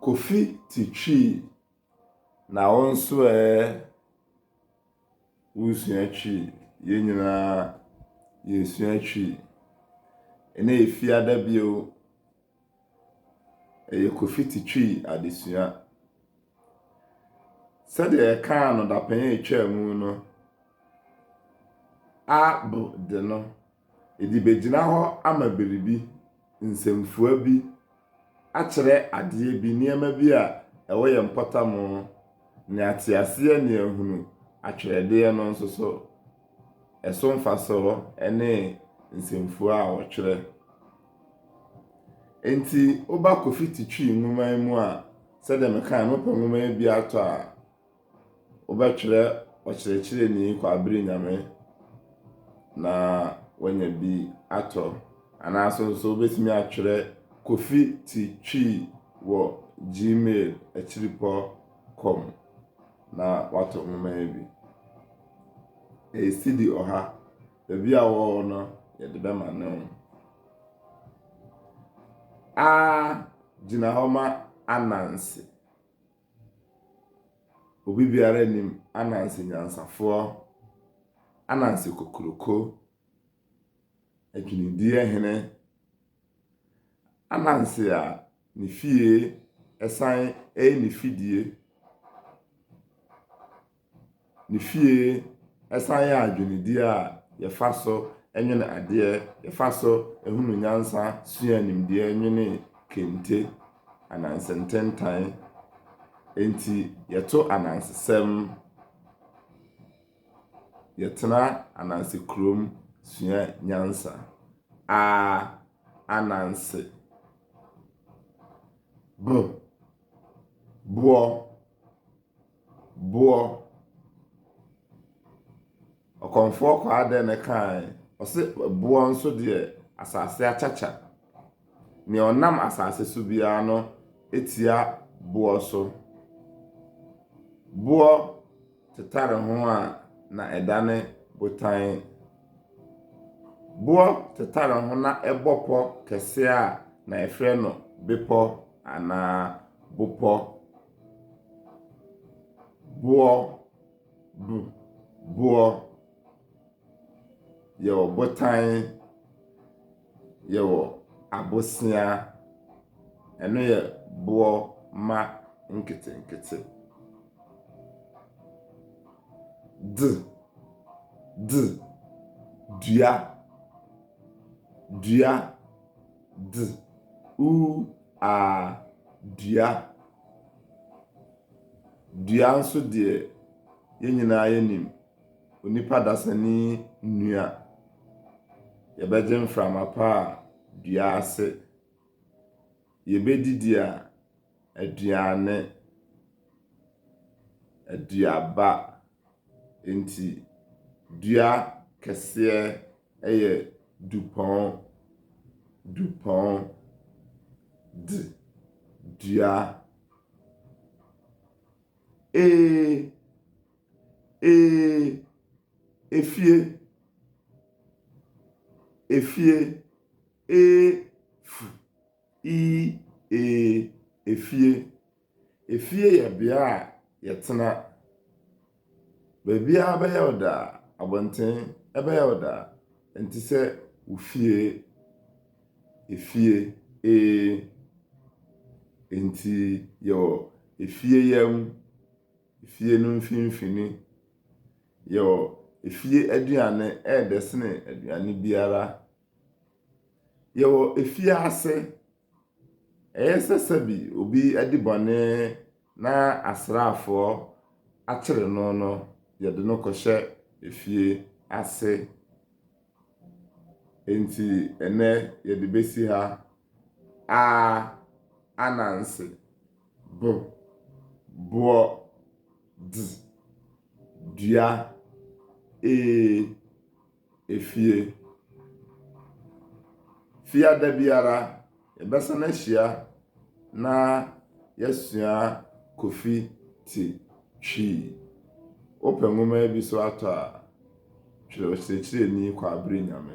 Kofi Twi na wonso wusua twi yenyina yesua twi ene efiada bio Kofi Twi adesua sede ka no dapen etwa mu no abu de no edibegyina ho ama beribi nsemfua bi akere ade bi niema bi a ewo ye mpotamo ne atiase ne ehunu atwerede no nso so eso mfaso ene nsemfua a wotwere enti oba Kofi Twi nwuma mu a sede meka no pa nwuma bi ato a obetwere okyerɛkyerɛ ni kwa abiri nyame na wanya bi ato anaso so obetimi atwere Kofi Twi wo gmail achiripo.com na wato nwuma bi CD oha ebi a wo no ye de be ma no gina homa Anansi obi biara nim Anansi nyansafo Anansi kokuroko adwinidi ehene Anansi a ne fie esan ne fidie ne fie esan ya adwinidi a ye faso enwene ade ye faso ehunu nyansa sua nimde enwene kente Anansi ntentan enti yeto Anansi sem yetena Anansi krom sua nyansa Anansi buo okonfo kwa ade ne kan ose buo nso de asase achacha ne onam asase so bia no etia buo so buo tetare ho a na edane botan buo tetare ho na ebopo kese a na efre no bepo ana bopo buo yo botan yo abosia eno ye buo ma nkete dua dua nso de yenyina yenim onipa dasani nnua yebeje mframa pa dua ase yebedidi a aduane aduaba enti dua kese eye dupont dua efie efie ya bia yetena bebia be yoda abonten ebe yoda enti se ufie efie enti yo efie yam efie no mfinfini yo efie aduane edesene aduane biara yo efie ase eyesesabi obi adibone na asrafo akere no yede no kohye efie ase enti ene yede besi ha Anansi buo dua efie fiada biara ebesa na hia na yesua Kofi Twi open nwoma bi so ato a twere ni kwa abiri nyame